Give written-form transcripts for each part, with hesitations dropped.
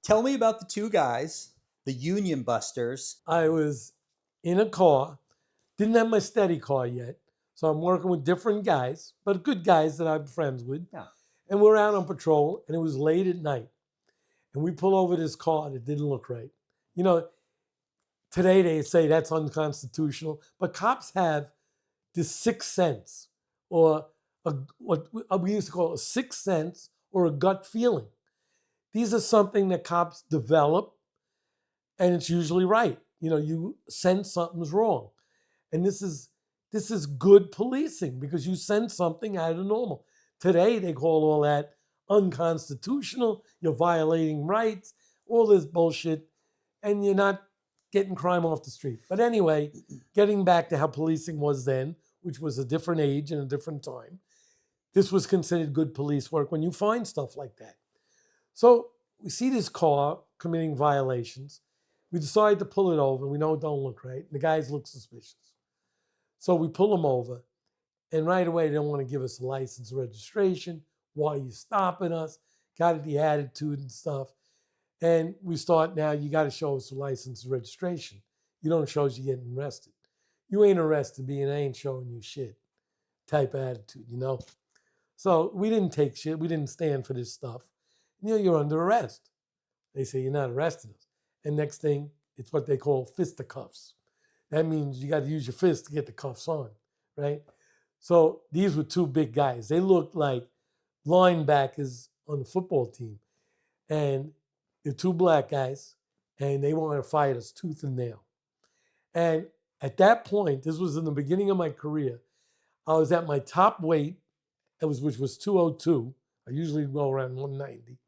Tell me about the two guys, the Union Busters. I was in a car, didn't have my steady car yet. So I'm working with different guys, but good guys that I'm friends with. Yeah. And we're out on patrol, and it was late at night. And we pull over this car that didn't look right. You know, today they say that's unconstitutional, but cops have this sixth sense, or what we used to call a sixth sense or a gut feeling. These are something that cops develop, and it's usually right. You sense something's wrong, and this is good policing because you sense something out of the normal. Today they call all that unconstitutional. You're violating rights, all this bullshit, and you're not getting crime off the street. But anyway, getting back to how policing was then, which was a different age and a different time, this was considered good police work when you find stuff like that. So we see this car committing violations. We decide to pull it over. We know it don't look right. The guys look suspicious. So we pull them over. And right away, they don't want to give us a license or registration. Why are you stopping us? Got the attitude and stuff. And we start now, you got to show us a license and registration. You don't show us you're getting arrested. You ain't arrested being I ain't showing you shit type of attitude. So we didn't take shit. We didn't stand for this stuff. You're under arrest. They say you're not arresting us. And next thing, it's what they call fisticuffs. That means you got to use your fist to get the cuffs on, right? So these were two big guys. They looked like linebackers on the football team. And they're two black guys, and they wanted to fight us tooth and nail. And at that point, this was in the beginning of my career, I was at my top weight, which was 202. I usually go around 190.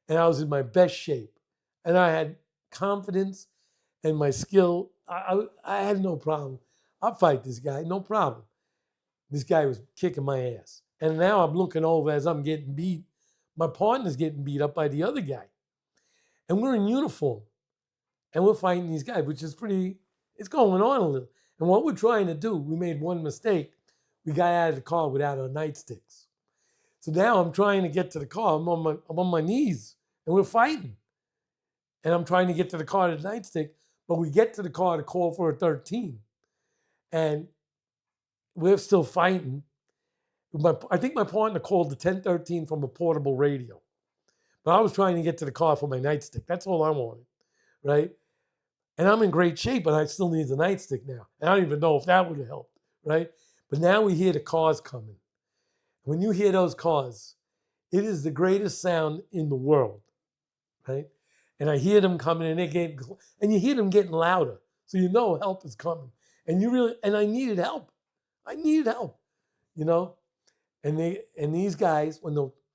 And I was in my best shape. And I had confidence and my skill. I had no problem. I'll fight this guy, no problem. This guy was kicking my ass. And now I'm looking over as I'm getting beat. My partner's getting beat up by the other guy. And we're in uniform. And we're fighting these guys, which is it's going on a little. And what we're trying to do, we made one mistake. We got out of the car without our nightsticks. So now I'm trying to get to the car. I'm on my knees, and we're fighting. And I'm trying to get to the car to the nightstick, but we get to the car to call for a 13. And we're still fighting. I think my partner called the 1013 from a portable radio. But I was trying to get to the car for my nightstick. That's all I wanted, right? And I'm in great shape, but I still need the nightstick now. And I don't even know if that would have helped, right? But now we hear the cars coming. When you hear those cars, it is the greatest sound in the world, right? And I hear them coming, and you hear them getting louder, so you know help is coming. And I needed help. I needed help, you know. And these guys,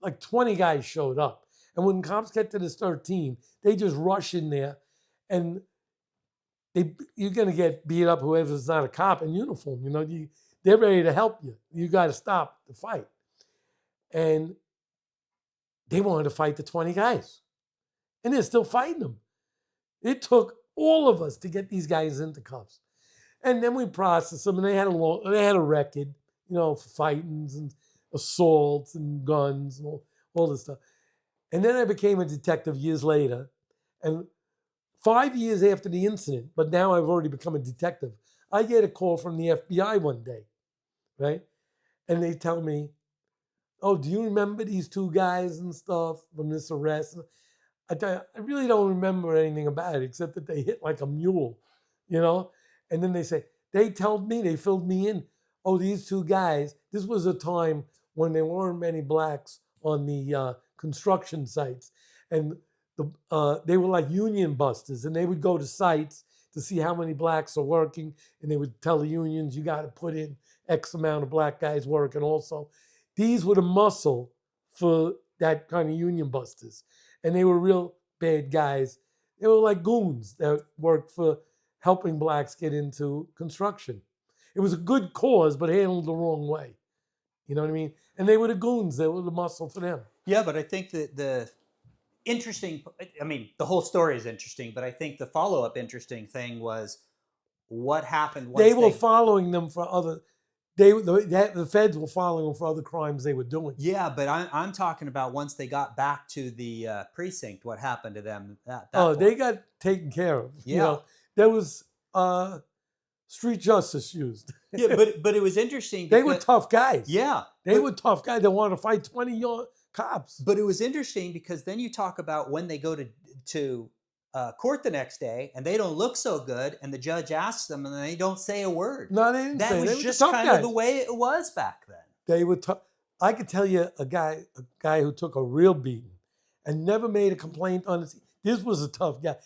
like 20 guys showed up, and when cops get to this 13, they just rush in there, and you're gonna get beat up. Whoever's not a cop in uniform, they're ready to help you. You got to stop the fight. And they wanted to fight the 20 guys. And they're still fighting them. It took all of us to get these guys into cuffs. And then we processed them, and they had a record, for fightings and assaults and guns and all this stuff. And then I became a detective years later. And 5 years after the incident, but now I've already become a detective, I get a call from the FBI one day, right? And they tell me, oh, do you remember these two guys and stuff from this arrest? I tell you, I really don't remember anything about it except that they hit like a mule, And then they told me, they filled me in. Oh, these two guys, this was a time when there weren't many blacks on the construction sites. And they were like union busters, and they would go to sites to see how many blacks are working, and they would tell the unions, you got to put in X amount of black guys working also. These were the muscle for that kind of union busters. And they were real bad guys. They were like goons that worked for helping blacks get into construction. It was a good cause, but handled the wrong way. You know what I mean? And they were the goons. They were the muscle for them. Yeah, but I think that the whole story is interesting, but I think the follow-up interesting thing was what happened once they were following them for other. The feds were following them for other crimes they were doing. Yeah, but I'm talking about once they got back to the precinct, what happened to them at that Oh, point? they got taken care of. Yeah. There was street justice used. Yeah, but it was interesting They were because tough guys. yeah, They were tough guys. They wanted to fight 20 cops. but it was interesting because then you talk about when they go to court the next day and they don't look so good, and the judge asks them and they don't say a word. No, they didn't That say. They was were just tough kind guys. of the way it was back then. They were tough. I could tell you a guy who took a real beating and never made a complaint on his. This was a tough guy.